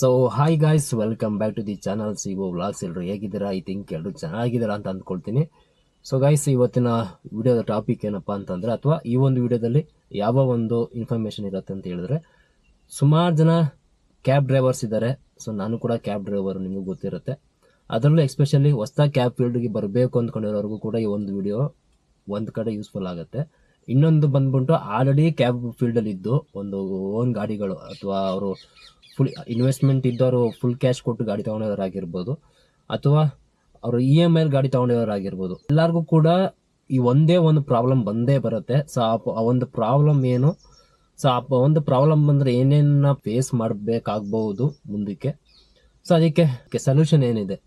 So hi guys, welcome back to the channel Sigo vlogs. ಎಲ್ಲರೂ ಹೇಗಿದ್ದೀರಾ? I think ಎಲ್ಲರೂ ಚೆನ್ನಾಗಿದ್ದೀರಾ ಅಂತ ಅಂದ್ಕೊಳ್ತೀನಿ. ಸೊ ಗಾಯ್ಸ್, ಇವತ್ತಿನ ವಿಡಿಯೋದ ಟಾಪಿಕ್ ಏನಪ್ಪ ಅಂತಂದರೆ, ಅಥವಾ ಈ ಒಂದು ವಿಡಿಯೋದಲ್ಲಿ ಯಾವ ಒಂದು ಇನ್ಫಾರ್ಮೇಷನ್ ಇರುತ್ತೆ ಅಂತ ಹೇಳಿದ್ರೆ, ಸುಮಾರು ಜನ ಕ್ಯಾಬ್ ಡ್ರೈವರ್ಸ್ ಇದ್ದಾರೆ. ಸೊ ನಾನು ಕೂಡ ಕ್ಯಾಬ್ ಡ್ರೈವರ್, ನಿಮಗೂ ಗೊತ್ತಿರುತ್ತೆ. ಅದರಲ್ಲೂ ಎಸ್ಪೆಷಲಿ ಹೊಸದಾಗಿ ಕ್ಯಾಬ್ ಫೀಲ್ಡ್ಗೆ ಬರಬೇಕು ಅಂದ್ಕೊಂಡಿರೋರಿಗೂ ಕೂಡ ಈ ಒಂದು ವಿಡಿಯೋ ಒಂದು ಕಡೆ ಯೂಸ್ಫುಲ್ ಆಗುತ್ತೆ. ಇನ್ನೊಂದು ಬಂದ್ಬಿಟ್ಟು ಆಲ್ರೆಡಿ ಕ್ಯಾಬ್ ಫೀಲ್ಡಲ್ಲಿ ಇದ್ದು ಒಂದು ಓನ್ ಗಾಡಿಗಳು, ಅಥವಾ ಅವರು ಫುಲ್ ಇನ್ವೆಸ್ಟ್ಮೆಂಟ್ ಇದ್ದವರು ಫುಲ್ ಕ್ಯಾಶ್ ಕೊಟ್ಟು ಗಾಡಿ ತೊಗೊಂಡವರಾಗಿರ್ಬೋದು, ಅಥವಾ ಅವರು EMI ಗಾಡಿ ತೊಗೊಂಡವರಾಗಿರ್ಬೋದು, ಎಲ್ಲರಿಗೂ ಕೂಡ ಈ ಒಂದೇ ಒಂದು ಪ್ರಾಬ್ಲಮ್ ಬಂದೇ ಬರುತ್ತೆ. ಸೊ ಆ ಒಂದು ಪ್ರಾಬ್ಲಮ್ ಏನು? ಸೊ ಆ ಒಂದು ಪ್ರಾಬ್ಲಮ್ ಬಂದರೆ ಏನೇನ ಫೇಸ್ ಮಾಡಬೇಕಾಗ್ಬಹುದು ಮುಂದಕ್ಕೆ, ಸೊ ಅದಕ್ಕೆ ಸೊಲ್ಯೂಷನ್ ಏನಿದೆ,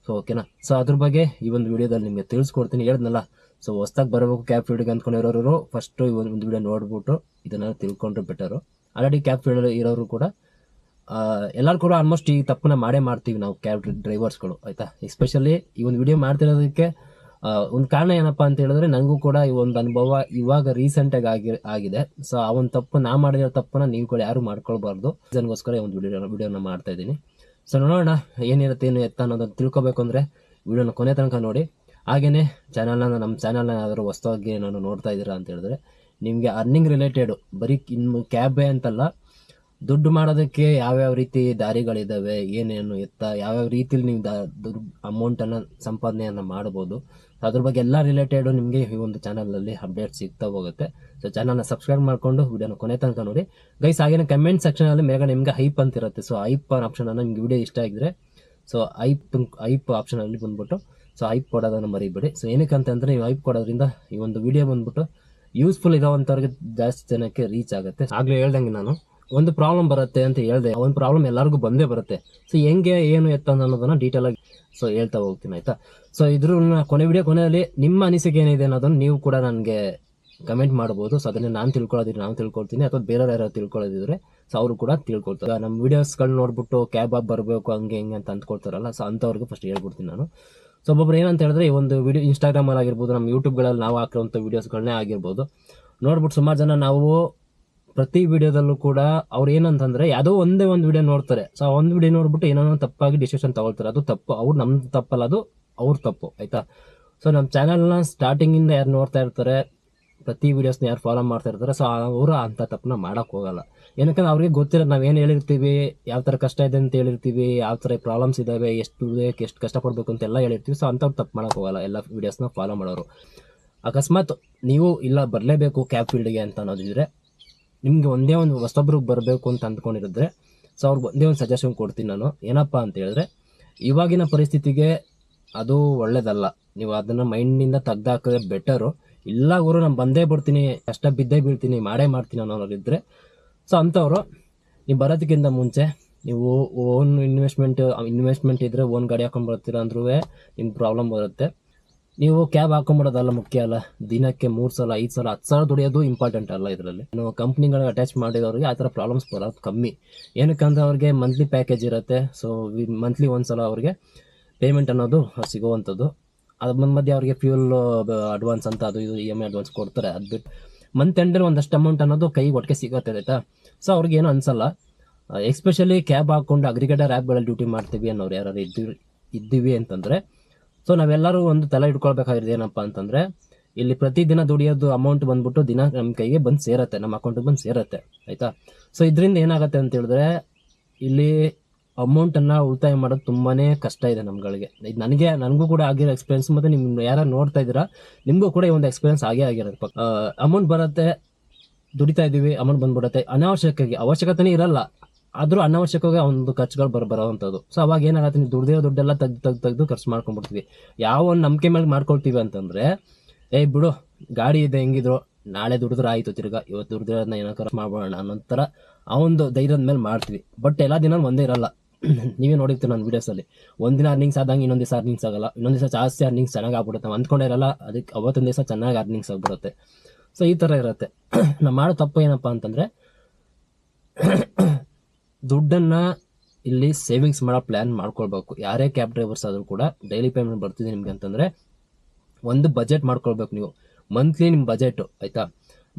ಸೊ ಓಕೆನಾ. ಸೊ ಅದ್ರ ಬಗ್ಗೆ ಈ ಒಂದು ವಿಡಿಯೋದಲ್ಲಿ ನಿಮಗೆ ತಿಳಿಸ್ಕೊಡ್ತೀನಿ. ಹೇಳಿದ್ನಲ್ಲ, ಸೊ ಹೊಸ್ದಾಗಿ ಬರಬೇಕು ಕ್ಯಾಬ್ ಫೀಲ್ಡ್ಗೆ ಅಂದ್ಕೊಂಡಿರೋರು ಫಸ್ಟು ಈ ಒಂದು ವಿಡಿಯೋ ನೋಡ್ಬಿಟ್ಟು ಇದನ್ನು ತಿಳ್ಕೊಂಡ್ರೆ ಬೆಟರು. ಆಲ್ರೆಡಿ ಕ್ಯಾಬ್ ಫೀಲ್ಡ್ ಇರೋರು ಕೂಡ ಎಲ್ಲರೂ ಕೂಡ ಆಲ್ಮೋಸ್ಟ್ ಈ ತಪ್ಪನ್ನ ಮಾಡೇ ಮಾಡ್ತೀವಿ ನಾವು ಕ್ಯಾಬ್ ಡ್ರೈವರ್ಸ್ಗಳು, ಆಯಿತಾ. ಎಸ್ಪೆಷಲಿ ಈ ಒಂದು ವಿಡಿಯೋ ಮಾಡ್ತಿರೋದಕ್ಕೆ ಒಂದು ಕಾರಣ ಏನಪ್ಪ ಅಂತ ಹೇಳಿದ್ರೆ, ನನಗೂ ಕೂಡ ಈ ಒಂದು ಅನುಭವ ಇವಾಗ ರೀಸೆಂಟಾಗಿ ಆಗಿದೆ. ಸೊ ಆ ಒಂದು ತಪ್ಪು ನಾ ಮಾಡಿರೋ ತಪ್ಪನ್ನ ನೀವು ಕೂಡ ಯಾರು ಮಾಡ್ಕೊಳ್ಬಾರ್ದು. ಇದಕ್ಕೋಸ್ಕರ ಈ ಒಂದು ವಿಡಿಯೋನ ಮಾಡ್ತಾ ಇದ್ದೀನಿ. ಸೊ ನೋಡೋಣ ಏನಿರುತ್ತೆ ಏನು ಎತ್ತ ಅನ್ನೋದನ್ನು ತಿಳ್ಕೊಬೇಕು ಅಂದರೆ ವಿಡಿಯೋನ ಕೊನೆ ತನಕ ನೋಡಿ. ಹಾಗೆಯೇ ನಮ್ಮ ಚಾನಲ್ನ ಯಾವ್ದಾದ್ರು ಹೊಸದಾಗಿ ನಾನು ನೋಡ್ತಾ ಇದ್ದೀರಾ ಅಂತ ಹೇಳಿದ್ರೆ, ನಿಮಗೆ ಅರ್ನಿಂಗ್ ರಿಲೇಟೆಡು, ಬರೀ ಇನ್ನು ಕ್ಯಾಬೇ ಅಂತಲ್ಲ, ದುಡ್ಡು ಮಾಡೋದಕ್ಕೆ ಯಾವ್ಯಾವ ರೀತಿ ದಾರಿಗಳಿದ್ದಾವೆ, ಏನೇನು ಎತ್ತ ಯಾವ್ಯಾವ ರೀತಿಲಿ ನೀವು ದುಡ್ಡು ಅಮೌಂಟನ್ನು ಸಂಪಾದನೆಯನ್ನು ಮಾಡ್ಬೋದು, ಅದ್ರ ಬಗ್ಗೆ ಎಲ್ಲ ರಿಲೇಟೆಡು ನಿಮಗೆ ಈ ಒಂದು ಚಾನಲಲ್ಲಿ ಅಪ್ಡೇಟ್ ಸಿಗ್ತಾ ಹೋಗುತ್ತೆ. ಸೊ ಚಾನಲ್ನ ಸಬ್ಸ್ಕ್ರೈಬ್ ಮಾಡಿಕೊಂಡು ವಿಡಿಯೋನ ಕೊನೆ ತನಕ ನೋಡಿ ಗೈಸ್. ಹಾಗೇನೆ ಕಮೆಂಟ್ ಸೆಕ್ಷನಲ್ಲಿ ಮೇಲ್ಗಡೆ ನಿಮಗೆ ಹೈಪ್ ಅಂತ ಇರುತ್ತೆ. ಸೊ ಹೈಪ್ ಆಪ್ಷನನ್ನು ನಿಮ್ಗೆ ವಿಡಿಯೋ ಇಷ್ಟ ಆಗಿದ್ರೆ, ಸೊ ಹೈಪ್ ಆಪ್ಷನಲ್ಲಿ ಬಂದ್ಬಿಟ್ಟು ಸೊ ಹೈಪ್ ಕೊಡೋದನ್ನು ಮರಿಬೇಡಿ. ಸೊ ಏನಕ್ಕೆ ಅಂತಂದರೆ, ನೀವು ಹೈಪ್ ಕೊಡೋದ್ರಿಂದ ಈ ಒಂದು ವಿಡಿಯೋ ಬಂದ್ಬಿಟ್ಟು ಯೂಸ್ಫುಲ್ ಇರೋವಂಥವ್ರಿಗೆ ಜಾಸ್ತಿ ಜನಕ್ಕೆ ರೀಚ್ ಆಗುತ್ತೆ. ಆಗಲೇ ಹೇಳ್ದಂಗೆ ನಾನು ಒಂದು ಪ್ರಾಬ್ಲಮ್ ಬರುತ್ತೆ ಅಂತ ಹೇಳಿದೆ, ಒಂದು ಪ್ರಾಬ್ಲಮ್ ಎಲ್ಲರಿಗೂ ಬಂದೇ ಬರುತ್ತೆ. ಸೊ ಹೆಂಗೆ ಏನು ಎತ್ತ ಅನ್ನೋದನ್ನು ಡೀಟೇಲಾಗಿ ಸೊ ಹೇಳ್ತಾ ಹೋಗ್ತೀನಿ, ಆಯಿತಾ. ಸೊ ಇದ್ರ ಕೊನೆಯಲ್ಲಿ ನಿಮ್ಮ ಅನಿಸಿಕೆ ಏನಿದೆ ಅನ್ನೋದನ್ನು ನೀವು ಕೂಡ ನನಗೆ ಕಮೆಂಟ್ ಮಾಡ್ಬೋದು. ಸೊ ಅದನ್ನೇ ನಾನು ತಿಳ್ಕೊಳ್ತೀನಿ, ಅಥವಾ ಬೇರೆ ಯಾರು ತಿಳ್ಕೊಳ್ಳೋದಿದ್ರೆ ಸೊ ಅವರು ಕೂಡ ತಿಳ್ಕೊಳ್ತಾರೆ. ನಮ್ಮ ವೀಡಿಯೋಸ್ಗಳು ನೋಡ್ಬಿಟ್ಟು ಕ್ಯಾಬ್ ಬರಬೇಕು ಹಂಗೆ ಹೆಂಗೆ ಅಂತ ಅಂದ್ಕೊಳ್ತಾರಲ್ಲ, ಸೊ ಅಂಥವ್ರಿಗೆ ಫಸ್ಟ್ ಹೇಳ್ಬಿಡ್ತೀನಿ ನಾನು. ಸೊ ಒಬ್ಬೊಬ್ರು ಏನಂತ ಹೇಳಿದ್ರೆ, ಈ ಒಂದು ವಿಡಿಯೋ ಇನ್ಸ್ಟಾಗ್ರಾಮಲ್ಲಿ ಆಗಿರ್ಬೋದು, ನಮ್ಮ ಯೂಟ್ಯೂಬ್ಗಳಲ್ಲಿ ನಾವು ಹಾಕಿರೋಂಥ ವೀಡಿಯೋಸ್ಗಳನ್ನೇ ಆಗಿರ್ಬೋದು ನೋಡ್ಬಿಟ್ಟು ಸುಮಾರು ಜನ ನಾವು ಪ್ರತಿ ವಿಡಿಯೋದಲ್ಲೂ ಕೂಡ ಅವ್ರು ಏನಂತಂದರೆ ಯಾವುದೋ ಒಂದೇ ಒಂದು ವಿಡಿಯೋ ನೋಡ್ತಾರೆ. ಸೊ ಆ ಒಂದು ವಿಡಿಯೋ ನೋಡ್ಬಿಟ್ಟು ಏನೋ ತಪ್ಪಾಗಿ ಡಿಸಿಷನ್ ತಗೊಳ್ತಾರೆ. ಅದು ತಪ್ಪು, ಅವ್ರು ನಮ್ದು ತಪ್ಪಲ್ಲ, ಅದು ಅವ್ರ ತಪ್ಪು, ಆಯಿತಾ. ಸೊ ನಮ್ಮ ಚಾನಲ್ನ ಸ್ಟಾರ್ಟಿಂಗಿಂದ ಯಾರು ನೋಡ್ತಾ ಇರ್ತಾರೆ, ಪ್ರತಿ ವೀಡಿಯೋಸ್ನ ಯಾರು ಫಾಲೋ ಮಾಡ್ತಾ ಇರ್ತಾರೆ, ಸೊ ಅವರು ಅಂಥ ತಪ್ಪನ್ನ ಮಾಡೋಕ್ಕೆ ಹೋಗಲ್ಲ. ಏನಕ್ಕೆ ಅವ್ರಿಗೆ ಗೊತ್ತಿರೋದು, ನಾವೇನು ಹೇಳಿರ್ತೀವಿ, ಯಾವ ಥರ ಕಷ್ಟ ಇದೆ ಅಂತ ಹೇಳಿರ್ತೀವಿ, ಯಾವ ಥರ ಪ್ರಾಬ್ಲಮ್ಸ್ ಇದ್ದಾವೆ, ಎಷ್ಟು ಕಷ್ಟಪಡಬೇಕು ಅಂತೆಲ್ಲ ಹೇಳಿರ್ತೀವಿ. ಸೊ ಅಂಥವ್ರು ತಪ್ಪು ಮಾಡೋಕ್ಕೆ ಹೋಗಲ್ಲ, ಎಲ್ಲ ವೀಡಿಯೋಸ್ನ ಫಾಲೋ ಮಾಡೋರು. ಅಕಸ್ಮಾತ್ ನೀವು ಇಲ್ಲ ಬರಲೇಬೇಕು ಕ್ಯಾಬ್ ಫೀಲ್ಡ್ಗೆ ಅಂತ ಅನ್ನೋದಿದ್ರೆ, ನಿಮಗೆ ಒಂದೇ ಒಂದು ಹೊಸೊಬ್ರಿಗೆ ಬರಬೇಕು ಅಂತ ಅಂದ್ಕೊಂಡಿರಿದ್ರೆ, ಸೊ ಅವ್ರಿಗೆ ಒಂದೇ ಒಂದು ಸಜೆಷನ್ ಕೊಡ್ತೀನಿ ನಾನು. ಏನಪ್ಪ ಅಂತ ಹೇಳಿದ್ರೆ, ಇವಾಗಿನ ಪರಿಸ್ಥಿತಿಗೆ ಅದು ಒಳ್ಳೇದಲ್ಲ. ನೀವು ಅದನ್ನು ಮೈಂಡಿಂದ ತೆಗ್ದಾಕಿದ್ರೆ ಬೆಟರು. ಇಲ್ಲ ಗುರು ನಾನು ಬಂದೇ ಬರ್ತೀನಿ, ಕಷ್ಟ ಬಿದ್ದೇ ಬೀಳ್ತೀನಿ, ಮಾಡೇ ಮಾಡ್ತೀನಿ ಅನ್ನೋರಿದ್ದರೆ, ಸೊ ಅಂಥವ್ರು ನೀವು ಬರೋದಕ್ಕಿಂತ ಮುಂಚೆ ನೀವು ಓನ್ ಇನ್ವೆಸ್ಟ್ಮೆಂಟ್ ಇದ್ದರೆ ಓನ್ ಗಾಡಿ ಹಾಕೊಂಡು ಬರ್ತೀರ ಅಂದ್ರೂ ನಿಮ್ಗೆ ಪ್ರಾಬ್ಲಮ್ ಬರುತ್ತೆ. ನೀವು ಕ್ಯಾಬ್ ಹಾಕೊಂಬಿಡೋದಲ್ಲ ಮುಖ್ಯ ಅಲ್ಲ, ದಿನಕ್ಕೆ 3 ಸಲ 5 ಸಲ 10 ಸಾವಿರ ದುಡಿಯೋದು ಇಂಪಾರ್ಟೆಂಟ್ ಅಲ್ಲ. ಇದರಲ್ಲಿ ನಾವು ಕಂಪ್ನಿಗಳಿಗೆ ಅಟ್ಯಾಚ್ ಮಾಡಿದವ್ರಿಗೆ ಆ ಥರ ಪ್ರಾಬ್ಲಮ್ಸ್ ಬರೋದು ಕಮ್ಮಿ. ಏನಕ್ಕಂದ್ರೆ ಅವ್ರಿಗೆ ಮಂತ್ಲಿ ಪ್ಯಾಕೇಜ್ ಇರುತ್ತೆ. ಸೊ ಮಂತ್ಲಿ ಒಂದ್ಸಲ ಅವ್ರಿಗೆ ಪೇಮೆಂಟ್ ಅನ್ನೋದು ಸಿಗುವಂಥದ್ದು. ಅದ್ರ ಮಧ್ಯೆ ಅವ್ರಿಗೆ ಫ್ಯೂಲ್ ಅಡ್ವಾನ್ಸ್ ಅಂತ ಅದು ಇದು EMI ಅಡ್ವಾನ್ಸ್ ಕೊಡ್ತಾರೆ. ಅದು ಬಿಟ್ಟು ಮಂತ್ ಎಂಡಲ್ಲಿ ಒಂದಷ್ಟು ಅಮೌಂಟ್ ಅನ್ನೋದು ಕೈಗೆ ಒಟ್ಟಿಗೆ ಸಿಗುತ್ತೆ, ಆಯಿತಾ. ಸೊ ಅವ್ರಿಗೆ ಏನೂ ಅನಿಸಲ್ಲ. ಎಸ್ಪೆಷಲಿ ಕ್ಯಾಬ್ ಹಾಕ್ಕೊಂಡು ಅಗ್ರಿಗೇಟರ್ ಆ್ಯಪ್ಗಳಲ್ಲಿ ಡ್ಯೂಟಿ ಮಾಡ್ತೀವಿ ಅನ್ನೋರು ಯಾರು ಇದ್ದೀವಿ ಅಂತಂದರೆ, ಸೊ ನಾವೆಲ್ಲರೂ ಒಂದು ತಲೆ ಇಟ್ಕೊಳ್ಬೇಕಾಗಿರೋದು ಏನಪ್ಪ ಅಂತಂದರೆ, ಇಲ್ಲಿ ಪ್ರತಿದಿನ ದುಡಿಯೋದು ಅಮೌಂಟ್ ಬಂದ್ಬಿಟ್ಟು ದಿನ ನಮ್ಮ ಕೈಗೆ ಬಂದು ಸೇರುತ್ತೆ, ನಮ್ಮ ಅಕೌಂಟಿಗೆ ಬಂದು ಸೇರುತ್ತೆ, ಆಯಿತಾ. ಸೊ ಇದರಿಂದ ಏನಾಗುತ್ತೆ ಅಂತ ಹೇಳಿದ್ರೆ, ಇಲ್ಲಿ ಅಮೌಂಟನ್ನು ಉಳಿತಾಯ ಮಾಡೋದು ತುಂಬಾ ಕಷ್ಟ ಇದೆ ನಮ್ಗಳಿಗೆ. ಇದು ನನಗೂ ಕೂಡ ಆಗಿರೋ ಎಕ್ಸ್ಪೀರಿಯನ್ಸ್, ಮತ್ತು ನಿಮ್ಮ ಯಾರು ನೋಡ್ತಾ ಇದ್ದೀರಾ ನಿಮಗೂ ಕೂಡ ಈ ಒಂದು ಎಕ್ಸ್ಪೀರಿಯನ್ಸ್ ಆಗಿರೋದು. ಅಮೌಂಟ್ ಬರುತ್ತೆ, ದುಡಿತಾ ಇದ್ದೀವಿ, ಅಮೌಂಟ್ ಬಂದ್ಬಿಡುತ್ತೆ, ಅವಶ್ಯಕತೆನೇ ಇರಲ್ಲ, ಆದರೂ ಅನಾವಶ್ಯಕವಾಗಿ ಒಂದು ಖರ್ಚುಗಳು ಬರೋವಂಥದ್ದು. ಸೊ ಅವಾಗ ಏನಾಗುತ್ತೆ, ನೀವು ದುಡ್ದಿರೋ ದುಡ್ಡೆಲ್ಲ ತೆಗೆದು ಖರ್ಚು ಮಾಡ್ಕೊಂಡ್ಬಿಡ್ತೀವಿ. ಯಾವ ಒಂದು ನಂಬಿಕೆ ಮೇಲೆ ಮಾಡ್ಕೊಳ್ತೀವಿ ಅಂತಂದರೆ, ಬಿಡು ಗಾಡಿ ಇದೆ ಹೆಂಗಿದ್ರು, ನಾಳೆ ದುಡಿದ್ರೆ ಆಯಿತು, ತಿರ್ಗಾ ಇವತ್ತು ದುಡ್ದಿರೋದನ್ನ ಏನೋ ಖರ್ಚು ಮಾಡ್ಬೋಣ ಅನ್ನೋ ಥರ ಆ ಒಂದು ಧೈರ್ಯದ ಮೇಲೆ ಮಾಡ್ತೀವಿ. ಬಟ್ ಎಲ್ಲ ದಿನ ಒಂದೇ ಇರಲ್ಲ. ನೀವೇ ನೋಡಿರ್ತೀವಿ ನನ್ನ ವೀಡಿಯೋಸಲ್ಲಿ, ಒಂದಿನ ಅರ್ನಿಂಗ್ಸ್ ಆದಂಗೆ ಇನ್ನೊಂದು ದಿವಸ ಅರ್ನಿಂಗ್ಸ್ ಆಗಲ್ಲ, ಇನ್ನೊಂದು ದಿವಸ ಜಾಸ್ತಿ ಅರ್ನಿಂಗ್ಸ್ ಚೆನ್ನಾಗಿ ಆಗ್ಬಿಡುತ್ತೆ. ನಾವು ಅಂದ್ಕೊಂಡಿರಲ್ಲ, ಅದಕ್ಕೆ ಅವತ್ತೊಂದು ದಿವಸ ಚೆನ್ನಾಗಿ ಅರ್ನಿಂಗ್ಸ್ ಆಗಿಬಿಡುತ್ತೆ. ಸೊ ಈ ಥರ ಇರುತ್ತೆ. ನಾವು ಮಾಡೋ ತಪ್ಪು ಏನಪ್ಪ ಅಂತಂದರೆ, ದುಡ್ಡನ್ನು ಇಲ್ಲಿ ಸೇವಿಂಗ್ಸ್ ಮಾಡೋ ಪ್ಲ್ಯಾನ್ ಮಾಡ್ಕೊಳ್ಬೇಕು. ಯಾರೇ ಕ್ಯಾಬ್ ಡ್ರೈವರ್ಸ್ ಆದರೂ ಕೂಡ ಡೈಲಿ ಪೇಮೆಂಟ್ ಬರ್ತಿದೆ ನಿಮಗೆ ಅಂತಂದರೆ, ಒಂದು ಬಜೆಟ್ ಮಾಡ್ಕೊಳ್ಬೇಕು ನೀವು. ಮಂತ್ಲಿ ನಿಮ್ಮ ಬಜೆಟು, ಆಯಿತಾ.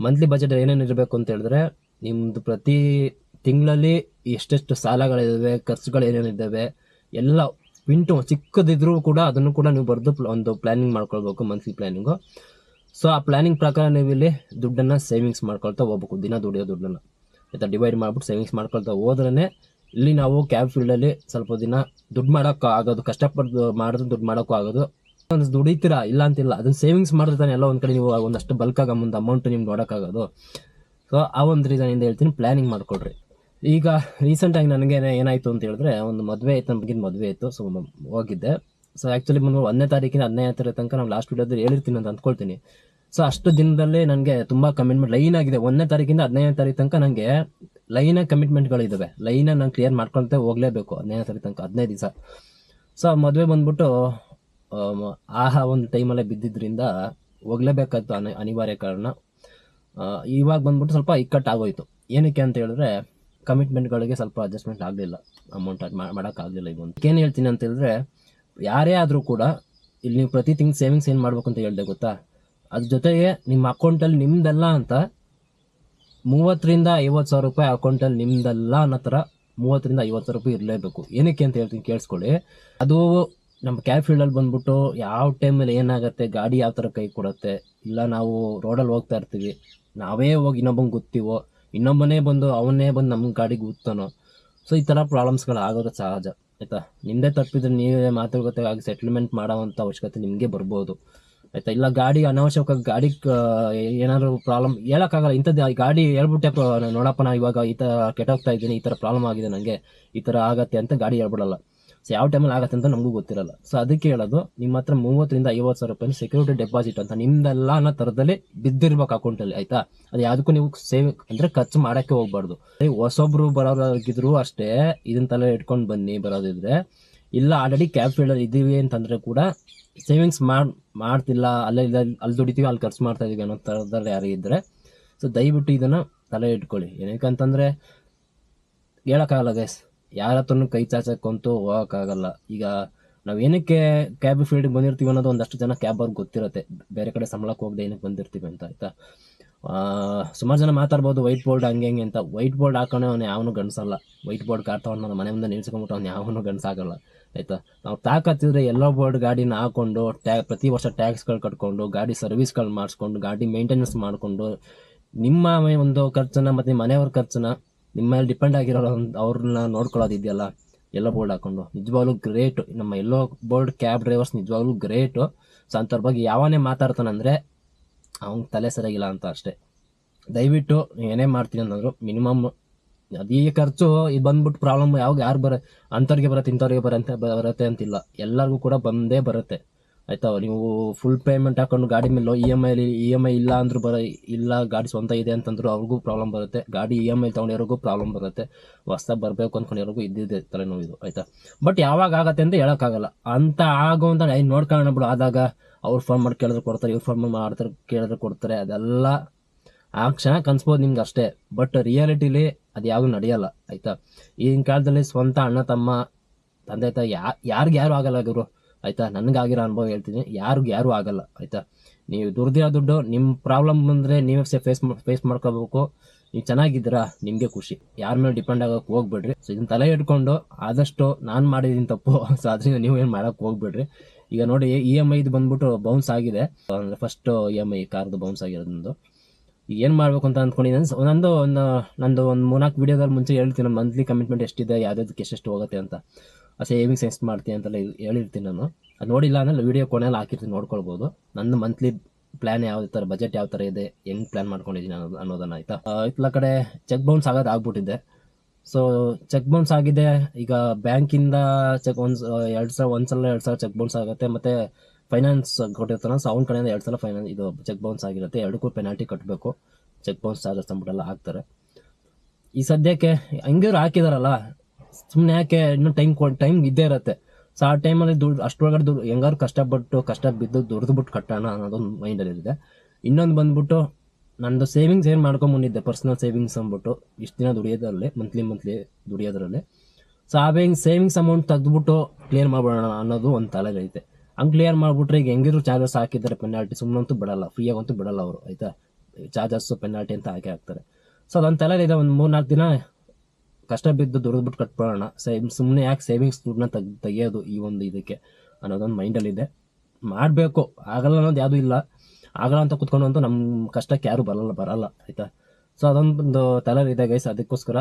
ಮಂತ್ಲಿ ಬಜೆಟ್ ಏನೇನು ಇರಬೇಕು ಅಂತ ಹೇಳಿದ್ರೆ, ನಿಮ್ಮದು ಪ್ರತಿ ತಿಂಗಳಲ್ಲಿ ಎಷ್ಟೆಷ್ಟು ಸಾಲಗಳಿದ್ದಾವೆ, ಖರ್ಚುಗಳು ಏನೇನಿದ್ದಾವೆ ಎಲ್ಲ ಪಿಂಟು ಚಿಕ್ಕದಿದ್ರೂ ಕೂಡ ಅದನ್ನು ಕೂಡ ನೀವು ಬರೆದು ಒಂದು ಪ್ಲಾನಿಂಗ್ ಮಾಡ್ಕೊಳ್ಬೇಕು, ಮಂತ್ಲಿ ಪ್ಲಾನಿಂಗು. ಸೊ ಆ ಪ್ಲಾನಿಂಗ್ ಪ್ರಕಾರ ನೀವು ಇಲ್ಲಿ ದುಡ್ಡನ್ನು ಸೇವಿಂಗ್ಸ್ ಮಾಡ್ಕೊಳ್ತಾ ಹೋಗ್ಬೇಕು, ದಿನ ದುಡಿಯೋ ದುಡ್ಡನ್ನು ಆಯಿತಾ ಡಿವೈಡ್ ಮಾಡ್ಬಿಟ್ಟು ಸೇವಿಂಗ್ಸ್ ಮಾಡ್ಕೊಳ್ತಾ ಹೋದ್ರೇ ಇಲ್ಲಿ ನಾವು ಕ್ಯಾಬ್ ಫೀಲ್ಡಲ್ಲಿ ಸ್ವಲ್ಪ ದಿನ ದುಡ್ಡು ಮಾಡೋಕ್ಕೂ ಆಗೋದು, ಕಷ್ಟಪಟ್ಟು ಮಾಡಿದ್ರೆ ದುಡ್ಡು ಮಾಡೋಕ್ಕೂ ಆಗೋದು. ಒಂದು ದುಡಿತೀರಾ ಇಲ್ಲ ಅಂತಿಲ್ಲ, ಅದನ್ನು ಸೇವಿಂಗ್ಸ್ ಮಾಡಿದ್ರೆ ತಾನೆ ಎಲ್ಲ ಒಂದು ಕಡೆ ನೀವು ಒಂದಷ್ಟು ಬಲ್ಕಾಗಿ ಅಮೌಂಟ್ ನಿಮ್ಗೆ ನೋಡೋಕ್ಕಾಗೋದು. ಸೊ ಆ ಒಂದು ರೀಸನಿಂದ ಹೇಳ್ತೀನಿ, ಪ್ಲ್ಯಾನಿಂಗ್ ಮಾಡ್ಕೊಳ್ರಿ. ಈಗ ರೀಸೆಂಟಾಗಿ ನನಗೆ ಏನಾಯಿತು ಅಂತ ಹೇಳಿದ್ರೆ, ಒಂದು ಮದುವೆ ಆಯಿತು, ನಮಗಿನ ಮದುವೆ ಇತ್ತು. ಸೊ ಹೋಗಿದ್ದೆ. ಸೊ ಆ್ಯಕ್ಚುಲಿ 1ನೇ ತಾರೀಕಿನ 15ನೇ ತಾರೀಕು ತನಕ ನಾವು ಲಾಸ್ಟ್ ವಿಡಿಯೋದಲ್ಲಿ ಹೇಳಿರ್ತೀನಿ ಅಂತ ಅಂದ್ಕೊಳ್ತೀನಿ. ಸೊ ಅಷ್ಟು ದಿನದಲ್ಲೇ ನನಗೆ ತುಂಬ ಕಮಿಟ್ಮೆಂಟ್ ಲೈನ್ ಆಗಿದೆ. 1ನೇ ತಾರೀಕಿಂದ 15ನೇ ತಾರೀಕು ತನಕ ನನಗೆ ಲೈನಾಗಿ ಕಮಿಟ್ಮೆಂಟ್ಗಳಿದ್ದಾವೆ. ಲೈನಾಗಿ ನಾನು ಕ್ಲಿಯರ್ ಮಾಡ್ಕೊಳ್ತಾ ಹೋಗಲೇಬೇಕು 15ನೇ ತಾರೀಕು ತನಕ, 15 ದಿವಸ. ಸೊ ಮದುವೆ ಬಂದ್ಬಿಟ್ಟು ಒಂದು ಟೈಮಲ್ಲೇ ಬಿದ್ದಿದ್ದರಿಂದ ಹೋಗಲೇಬೇಕಾಯ್ತು, ಅನಿವಾರ್ಯ ಕಾರಣ. ಇವಾಗ ಬಂದ್ಬಿಟ್ಟು ಸ್ವಲ್ಪ ಇಕ್ಕಟ್ಟಾಗೋಯ್ತು. ಏನಕ್ಕೆ ಅಂತ ಹೇಳಿದ್ರೆ, ಕಮಿಟ್ಮೆಂಟ್ಗಳಿಗೆ ಸ್ವಲ್ಪ ಅಡ್ಜಸ್ಟ್ಮೆಂಟ್ ಆಗಲಿಲ್ಲ, ಅಮೌಂಟ್ ಮಾಡೋಕ್ಕಾಗಲಿಲ್ಲ. ಈಗ ಒಂದು ಏನು ಹೇಳ್ತೀನಿ ಅಂತ ಹೇಳಿದ್ರೆ, ಯಾರೇ ಆದರೂ ಕೂಡ ಇಲ್ಲಿ ನೀವು ಪ್ರತಿ ತಿಂಗಳು ಸೇವಿಂಗ್ಸ್ ಏನು ಮಾಡಬೇಕು ಅಂತ ಹೇಳಿದೆ ಗೊತ್ತಾ, ಅದ್ರ ಜೊತೆಗೆ ನಿಮ್ಮ ಅಕೌಂಟಲ್ಲಿ ನಿಮ್ದಲ್ಲ ಅಂತ 30,000 ರಿಂದ 50,000 ರೂಪಾಯಿ ಅಕೌಂಟಲ್ಲಿ ನಿಮ್ದಲ್ಲ ಅನ್ನೋ ಥರ 30,000 ರಿಂದ 50,000 ರೂಪಾಯಿ ಇರಲೇಬೇಕು. ಏನಕ್ಕೆ ಅಂತ ಹೇಳ್ತೀನಿ ಕೇಳಿಸ್ಕೊಳ್ಳಿ. ಅದು ನಮ್ಮ ಕ್ಯಾಬ್ ಫೀಲ್ಡಲ್ಲಿ ಬಂದ್ಬಿಟ್ಟು ಯಾವ ಟೈಮಲ್ಲಿ ಏನಾಗುತ್ತೆ, ಗಾಡಿ ಯಾವ ಥರ ಕೈ ಕೊಡುತ್ತೆ, ಇಲ್ಲ ನಾವು ರೋಡಲ್ಲಿ ಹೋಗ್ತಾ ಇರ್ತೀವಿ, ನಾವೇ ಹೋಗಿ ಇನ್ನೊಬ್ಬಂಗೆ ಗೊತ್ತೀವೋ, ಇನ್ನೊಬ್ಬನೇ ಬಂದು ಅವನೇ ಬಂದು ನಮ್ಮ ಗಾಡಿಗೆ ಗೊತ್ತಾನೋ. ಸೊ ಈ ಥರ ಪ್ರಾಬ್ಲಮ್ಸ್ಗಳು ಆಗೋದು ಸಹಜ ಆಯಿತಾ. ನಿಮ್ಮದೇ ತಪ್ಪಿದ್ರೆ ನೀವೇ ಮಾತುಕತೆಗಾಗಿ ಸೆಟ್ಲ್ಮೆಂಟ್ ಮಾಡೋವಂಥ ಅವಶ್ಯಕತೆ ನಿಮಗೆ ಬರ್ಬೋದು ಆಯಿತಾ. ಇಲ್ಲ ಗಾಡಿ ಅನಾವಶ್ಯಕವಾಗಿ ಗಾಡಿ ಏನಾದರೂ ಪ್ರಾಬ್ಲಮ್ ಹೇಳೋಕ್ಕಾಗಲ್ಲ. ಇಂಥದ್ದು ಗಾಡಿ ಹೇಳ್ಬಿಟ್ಟೆ, ನೋಡಪ್ಪ ನಾ ಇವಾಗ ಈ ಥರ ಕೆಟ್ಟೋಗ್ತಾ ಇದ್ದೀನಿ, ಈ ಥರ ಪ್ರಾಬ್ಲಮ್ ಆಗಿದೆ ನನಗೆ, ಈ ಥರ ಆಗತ್ತೆ ಅಂತ ಗಾಡಿ ಹೇಳ್ಬಿಡಲ್ಲ. ಸೊ ಯಾವ ಟೈಮಲ್ಲಿ ಆಗುತ್ತೆ ಅಂತ ನಮಗೂ ಗೊತ್ತಿರಲ್ಲ. ಸೊ ಅದಕ್ಕೆ ಹೇಳೋದು, ನಿಮ್ಮ ಹತ್ರ 30,000 ರಿಂದ 50,000 ರೂಪಾಯಿ ಸೆಕ್ಯೂರಿಟಿ ಡೆಪಾಸಿಟ್ ಅಂತ ನಿಮ್ದೆಲ್ಲ ಅನ್ನೋ ಥರದಲ್ಲಿ ಬಿದ್ದಿರ್ಬೇಕು ಅಕೌಂಟಲ್ಲಿ ಆಯಿತಾ. ಅದು ಯಾವುದಕ್ಕೂ ನೀವು ಅಂದರೆ ಖರ್ಚು ಮಾಡೋಕ್ಕೆ ಹೋಗ್ಬಾರ್ದು. ಹೊಸೊಬ್ರು ಬರೋರಾಗಿದ್ರು ಅಷ್ಟೇ, ಇದನ್ನ ತಲೆ ಇಟ್ಕೊಂಡು ಬನ್ನಿ ಬರೋದಿದ್ರೆ. ಇಲ್ಲ ಆಲ್ರೆಡಿ ಕ್ಯಾಬ್ ಫೀಲ್ಡಲ್ಲಿ ಇದ್ದೀವಿ ಅಂತಂದರೆ ಕೂಡ ಸೇವಿಂಗ್ಸ್ ಮಾಡ್ತಿಲ್ಲ, ಅಲ್ಲಿ ದುಡಿತೀವಿ, ಅಲ್ಲಿ ಖರ್ಚು ಮಾಡ್ತಾ ಇದೀವಿ ಅನ್ನೋ ಥರದಲ್ಲಿ ಯಾರಿಗಿದ್ರೆ ಸೊ ದಯವಿಟ್ಟು ಇದನ್ನು ತಲೆ ಇಟ್ಕೊಳ್ಳಿ. ಏನಕ್ಕಂತಂದರೆ ಹೇಳೋಕ್ಕಾಗಲ್ಲ ಗೈಸ್, ಯಾರ ಹತ್ರನೂ ಕೈ ಚಾಚಕ್ಕಂತೂ ಹೋಗೋಕ್ಕಾಗಲ್ಲ. ಈಗ ನಾವು ಏನಕ್ಕೆ ಕ್ಯಾಬ್ ಫೀಲ್ಡಿಗೆ ಬಂದಿರ್ತೀವಿ ಅನ್ನೋದು ಒಂದಷ್ಟು ಜನ ಕ್ಯಾಬ್ ಅವ್ರಿಗೆ ಗೊತ್ತಿರುತ್ತೆ, ಬೇರೆ ಕಡೆ ಸಂಬಳಕ್ಕೆ ಹೋಗದೆ ಏನಕ್ಕೆ ಬಂದಿರ್ತೀವಿ ಅಂತ ಆಯಿತಾ. ಸುಮಾರು ಜನ ಮಾತಾಡ್ಬೋದು ವೈಟ್ ಬೋರ್ಡ್ ಹಂಗೆ ಹೆಂಗೆ ಅಂತ. ವೈಟ್ ಬೋರ್ಡ್ ಹಾಕೋಣ ಅವ್ನು ಯಾವನು ಗಂಡಸಲ್ಲ. ವೈಟ್ ಬೋರ್ಡ್ ಕಾಡ್ತಾವನ್ನ ನಮ್ಮ ಮನೆ ಮುಂದೆ ನಿಲ್ಸ್ಕೊಂಬಿಟ್ಟು ಅವ್ನು ಯಾವನು ಗಂಡಸಾಗಲ್ಲ ಆಯಿತಾ. ನಾವು ತಾಕತ್ತಿದ್ರೆ ಎಲ್ಲೋ ಬೋರ್ಡ್ ಗಾಡಿನ ಹಾಕ್ಕೊಂಡು ಪ್ರತಿ ವರ್ಷ ಟ್ಯಾಕ್ಸ್ಗಳು ಕಟ್ಕೊಂಡು, ಗಾಡಿ ಸರ್ವಿಸ್ಗಳು ಮಾಡಿಸ್ಕೊಂಡು, ಗಾಡಿ ಮೇಂಟೆನೆನ್ಸ್ ಮಾಡಿಕೊಂಡು, ನಿಮ್ಮ ಒಂದು ಖರ್ಚನ್ನ ಮತ್ತು ಮನೆಯವ್ರ ಖರ್ಚನ್ನ ನಿಮ್ಮ ಮೇಲೆ ಡಿಪೆಂಡ್ ಆಗಿರೋ ಅವ್ರನ್ನ ನೋಡ್ಕೊಳ್ಳೋದಿದೆಯಲ್ಲ, ಎಲ್ಲೋ ಬೋರ್ಡ್ ಹಾಕೊಂಡು, ನಿಜವಾಗ್ಲೂ ಗ್ರೇಟು. ನಮ್ಮ ಎಲ್ಲೋ ಬೋರ್ಡ್ ಕ್ಯಾಬ್ ಡ್ರೈವರ್ಸ್ ನಿಜವಾಗ್ಲೂ ಗ್ರೇಟು. ಸೊ ಅಂಥವ್ರ ಬಗ್ಗೆ ಯಾವನೇ ಮಾತಾಡ್ತಾನಂದರೆ ಅವ್ನಿಗೆ ತಲೆ ಸರಿಯಾಗಿಲ್ಲ ಅಂತ ಅಷ್ಟೇ. ದಯವಿಟ್ಟು ಏನೇ ಮಾಡ್ತೀನಿ ಅನ್ನೋದ್ರು ಮಿನಿಮಮ್ ಅದೇ ಖರ್ಚು ಇದು ಬಂದ್ಬಿಟ್ಟು ಪ್ರಾಬ್ಲಮ್ ಯಾರು ಅಂಥವ್ರಿಗೆ ಬರುತ್ತೆ ಇಂಥವ್ರಿಗೆ ಬರುತ್ತೆ ಅಂತಿಲ್ಲ, ಎಲ್ಲರಿಗೂ ಕೂಡ ಬಂದೇ ಬರುತ್ತೆ ಆಯಿತಾ. ನೀವು ಫುಲ್ ಪೇಮೆಂಟ್ ಹಾಕೊಂಡು ಗಾಡಿ ಮೇಲೆ ಇ ಎಮ್ ಐ ಇಲ್ಲ ಅಂದರೂ ಇಲ್ಲ ಗಾಡಿ ಸ್ವಂತ ಇದೆ ಅಂತಂದ್ರು ಅವ್ರಿಗೂ ಪ್ರಾಬ್ಲಮ್ ಬರುತ್ತೆ. ಗಾಡಿ ಇ ಎಮ್ ಐ ತೊಗೊಂಡಿರೋರಿಗೂ ಪ್ರಾಬ್ಲಮ್ ಬರುತ್ತೆ. ಹೊಸ್ದಾಗಿ ಬರಬೇಕು ಅಂದ್ಕೊಂಡಿರೋರಿಗೂ ಇದ್ದಿದೆ ತಲೆನೋವು ಇದು ಆಯಿತಾ. ಬಟ್ ಯಾವಾಗ ಆಗತ್ತೆ ಅಂತ ಹೇಳೋಕ್ಕಾಗಲ್ಲ. ಅಂತ ಆಗೋ ಅಂತ ನೋಡ್ಕೊಳ್ಳೋಣ ಬಿಡು. ಆದಾಗ ಅವ್ರು ಫೋನ್ ಮಾಡಿ ಕೇಳಿದ್ರೆ ಕೊಡ್ತಾರೆ, ಇವ್ರು ಫೋನ್ ಮಾಡ್ತಾರೆ ಕೇಳಿದ್ರೆ ಕೊಡ್ತಾರೆ, ಅದೆಲ್ಲ ಆ ಕ್ಷಣ ಕನ್ಸ್ಬೋದು ನಿಮ್ಗೆ ಅಷ್ಟೇ. ಬಟ್ ರಿಯಾಲಿಟಿಲಿ ಅದು ಯಾವುದು ನಡೆಯಲ್ಲ ಆಯಿತಾ. ಈಗಿನ ಕಾಲದಲ್ಲಿ ಸ್ವಂತ ಅಣ್ಣ ತಮ್ಮ ತಂದೆ ತಾಯಿ ಯಾರು ಆಗಲ್ಲ ಗುರು ಆಯಿತಾ. ನನಗಾಗಿರೋ ಅನುಭವ ಹೇಳ್ತೀನಿ, ಯಾರು ಆಗಲ್ಲ ಆಯಿತಾ. ನೀವು ದುಡ್ದಿರೋ ದುಡ್ಡು ನಿಮ್ಮ ಪ್ರಾಬ್ಲಮ್ ಬಂದರೆ ನೀವೇ ಫೇಸ್ ಮಾಡ್ಕೋಬೇಕು. ನೀವು ಚೆನ್ನಾಗಿದ್ದೀರಾ ನಿಮಗೆ ಖುಷಿ, ಯಾರ ಮೇಲೆ ಡಿಪೆಂಡ್ ಆಗೋಕ್ಕೆ ಹೋಗ್ಬೇಡ್ರಿ. ಸೊ ಇದನ್ನ ತಲೆ ಇಟ್ಕೊಂಡು ಆದಷ್ಟು ನಾನು ಮಾಡಿದ್ದೀನಿ ತಪ್ಪು, ಸೊ ಅದರಿಂದ ನೀವು ಏನು ಮಾಡೋಕ್ಕೆ ಹೋಗ್ಬೇಡ್ರಿ. ಈಗ ನೋಡಿ ಇ ಎಮ್ ಐದು ಬಂದ್ಬಿಟ್ಟು ಬೌನ್ಸ್ ಆಗಿದೆ, ಅಂದರೆ ಫಸ್ಟ್ ಇ ಎಮ್ ಐ ಕಾರ್ದು ಬೌನ್ಸ್ ಆಗಿರೋದು. ಏನು ಮಾಡಬೇಕು ಅಂತ ಅಂದ್ಕೊಂಡಿದ್ದೀನಿ. ನಂದು ಒಂದು 3-4 ವೀಡಿಯೋದಲ್ಲಿ ಮುಂಚೆ ಹೇಳ್ತೀನಿ ಮಂತ್ಲಿ ಕಮಿಟ್ಮೆಂಟ್ ಎಷ್ಟಿದೆ, ಯಾವುದಕ್ಕೆ ಎಷ್ಟೆಷ್ಟು ಹೋಗುತ್ತೆ ಅಂತ, ಸೇವಿಂಗ್ಸ್ ಎಷ್ಟು ಮಾಡ್ತೀನಿ ಅಂತೆಲ್ಲ ಹೇಳಿರ್ತೀನಿ ನಾನು. ಅದು ನೋಡಿಲ್ಲ ಅಂದರೆ ವೀಡಿಯೋ ಕೊನೆಯಲ್ಲಿ ಹಾಕಿರ್ತೀನಿ, ನೋಡ್ಕೊಳ್ಬೋದು. ನನ್ನ ಮಂತ್ಲಿ ಪ್ಲ್ಯಾನ್ ಯಾವ ಥರ, ಬಜೆಟ್ ಯಾವ ಥರ ಇದೆ, ಹೆಂಗೆ ಪ್ಲ್ಯಾನ್ ಮಾಡ್ಕೊಂಡಿದ್ದೀನಿ ಅನ್ನೋದನ್ನು ಆಯಿತಾ. ಇತ್ಲ ಕಡೆ ಚೆಕ್ ಬೌನ್ಸ್ ಆಗೋದು ಆಗ್ಬಿಟ್ಟಿದೆ. ಸೊ ಚೆಕ್ ಬೌನ್ಸ್ ಆಗಿದೆ. ಈಗ ಬ್ಯಾಂಕಿಂದ ಒಂದ್ಸಲ 2,000 ಚೆಕ್ ಬೌನ್ಸ್ ಆಗುತ್ತೆ. ಮತ್ತು ಫೈನಾನ್ಸ್ ಕೊಟ್ಟಿರ್ತಾನೆ, ಸೊ ಅವ್ನ ಕಡೆಯಿಂದ 2 ಸಲ ಇದು ಚೆಕ್ ಬೌನ್ಸ್ ಆಗಿರುತ್ತೆ. ಎರಡಕ್ಕೂ ಪೆನಾಲ್ಟಿ ಕಟ್ಟಬೇಕು, ಚೆಕ್ ಬೌನ್ಸ್ ಚಾರ್ಜಸ್ ಅಂದ್ಬಿಟ್ಟೆಲ್ಲ ಹಾಕ್ತಾರೆ. ಈ ಸದ್ಯಕ್ಕೆ ಹಂಗಿರು ಹಾಕಿದಾರಲ್ಲ, ಸುಮ್ಮನೆ ಯಾಕೆ, ಇನ್ನೂ ಟೈಮ್ ಇದ್ದೇ ಇರುತ್ತೆ. ಸೊ ಆ ಟೈಮಲ್ಲಿ ಅಷ್ಟೊಳಗಡೆ ಹೆಂಗಾರು ಕಷ್ಟ ಬಿದ್ದು ದುಡ್ದುಬಿಟ್ಟು ಕಟ್ಟೋಣ ಅನ್ನೋದೊಂದು ಮೈಂಡಲ್ಲಿದೆ. ಇನ್ನೊಂದು ಬಂದ್ಬಿಟ್ಟು ನಂದು ಸೇವಿಂಗ್ಸ್ ಏನು ಮಾಡ್ಕೊಂಬಂದಿದ್ದೆ, ಪರ್ಸ್ನಲ್ ಸೇವಿಂಗ್ಸ್ ಅಂದ್ಬಿಟ್ಟು ಇಷ್ಟು ದಿನ ದುಡಿಯೋದ್ರಲ್ಲಿ, ಮಂತ್ಲಿ ದುಡಿಯೋದ್ರಲ್ಲಿ. ಸೊ ಆ ಸೇವಿಂಗ್ಸ್ ಅಮೌಂಟ್ ತೆಗೆದುಬಿಟ್ಟು ಕ್ಲಿಯರ್ ಮಾಡ್ಬಿಡೋಣ ಅನ್ನೋದು ಒಂದು ತಲೆಗೈತೆ. ಹಂಗೆ ಕ್ಲಿಯರ್ ಮಾಡಿಬಿಟ್ರೆ ಈಗ ಹೆಂಗಿದ್ರು ಚಾರ್ಜಸ್ ಹಾಕಿದ್ದಾರೆ, ಪೆನಾಲ್ಟಿ ಸುಮ್ಮನಂತೂ ಬಿಡಲ್ಲ, ಫ್ರೀಯಾಗಂತೂ ಬಿಡಲ್ಲ ಅವರು ಆಯಿತಾ. ಚಾರ್ಜಸ್ಸು ಪೆನಾಲ್ಟಿ ಅಂತ ಹಾಕಿ ಹಾಕ್ತಾರೆ. ಸೊ ಅದೊಂದು ತಲೆಯಲ್ಲಿ ಇದೆ. ಒಂದು 3-4 ದಿನ ಕಷ್ಟ ಬಿದ್ದು ದುಡಿದ್ಬಿಟ್ಟು ಕಟ್ಕೊಳ್ಳೋಣ, ಸುಮ್ಮನೆ ಯಾಕೆ ಸೇವಿಂಗ್ಸ್ ದುಡ್ಡನ್ನ ತೆಗಿಯೋದು ಈ ಒಂದು ಇದಕ್ಕೆ ಅನ್ನೋದೊಂದು ಮೈಂಡಲ್ಲಿದೆ. ಮಾಡಬೇಕು, ಆಗಲ್ಲ ಅನ್ನೋದು ಯಾವುದೂ ಇಲ್ಲ. ಆಗಲ್ಲ ಅಂತ ಕುತ್ಕೊಂಡು ಅಂತೂ ನಮ್ಮ ಕಷ್ಟಕ್ಕೆ ಯಾರೂ ಬರಲ್ಲ ಆಯಿತಾ. ಸೊ ಅದೊಂದು ತಲೆಯಲ್ಲಿದೆ ಗೈಸ್. ಅದಕ್ಕೋಸ್ಕರ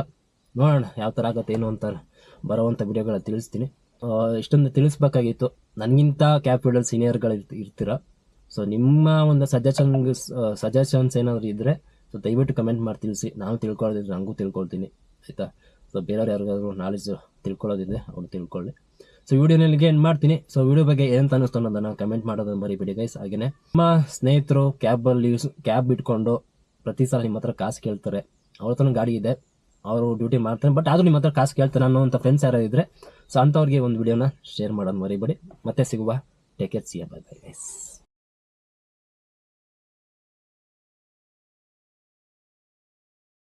ನೋಡೋಣ ಯಾವ ಥರ ಆಗುತ್ತೆ ಏನು ಅಂತ ಬರೋವಂಥ ವಿಡಿಯೋಗಳ ತಿಳಿಸ್ತೀನಿ. ಇಷ್ಟೊಂದು ತಿಳಿಸ್ಬೇಕಾಗಿತ್ತು. ನನಗಿಂತ ಕ್ಯಾಬ್ ಫೀಲ್ಡಲ್ಲಿ ಸೀನಿಯರ್ಗಳು ಇರ್ತೀರ. ಸೊ ನಿಮ್ಮ ಒಂದು ಸಜೆಷನ್ಸ್ ಏನಾದರೂ ಇದ್ದರೆ ಸೊ ದಯವಿಟ್ಟು ಕಮೆಂಟ್ ಮಾಡಿ ತಿಳಿಸಿ. ನಾನು ತಿಳ್ಕೊಳ್ಳೋದಿದ್ರೆ ನನಗೂ ತಿಳ್ಕೊಳ್ತೀನಿ ಆಯಿತಾ. ಸೊ ಬೇರೆಯವ್ರು ಯಾರಿಗಾದ್ರೂ ನಾಲೆಜ್ ತಿಳ್ಕೊಳ್ಳೋದಿದೆ ಅವ್ರು ತಿಳ್ಕೊಳ್ಳಿ. ಸೊ ವಿಡಿಯೋನಿಗೆ ಏನು ಮಾಡ್ತೀನಿ. ಸೊ ವಿಡಿಯೋ ಬಗ್ಗೆ ಏನು ಅನ್ನಿಸ್ತು ಅನ್ನೋದನ್ನು ಕಮೆಂಟ್ ಮಾಡೋದನ್ನು ಮರಿಬೇಡಿ ಗೈಸ್. ಹಾಗೆಯೇ ನಿಮ್ಮ ಸ್ನೇಹಿತರು ಕ್ಯಾಬ್ ಇಟ್ಕೊಂಡು ಪ್ರತಿ ಸಲ ನಿಮ್ಮ ಹತ್ರ ಕಾಸು ಕೇಳ್ತಾರೆ, ಅವ್ರ ಹತ್ರ ಗಾಡಿ ಇದೆ, ಅವರು ಡ್ಯೂಟಿ ಮಾಡ್ತಾರೆ, ಬಟ್ ಆದರೂ ನಿಮ್ಮ ಹತ್ರ ಕಾಸು ಕೇಳ್ತಾರೆ ಅನ್ನೋಂಥ ಫ್ರೆಂಡ್ಸ್ ಯಾರು ಇದ್ದರೆ ಸೊ ಅಂಥವ್ರಿಗೆ ಒಂದು ವಿಡಿಯೋನ ಶೇರ್ ಮಾಡೋದು ಮರಿಬೇಡಿ. ಮತ್ತೆ ಸಿಗುವ. Take care, see you, bye bye guys.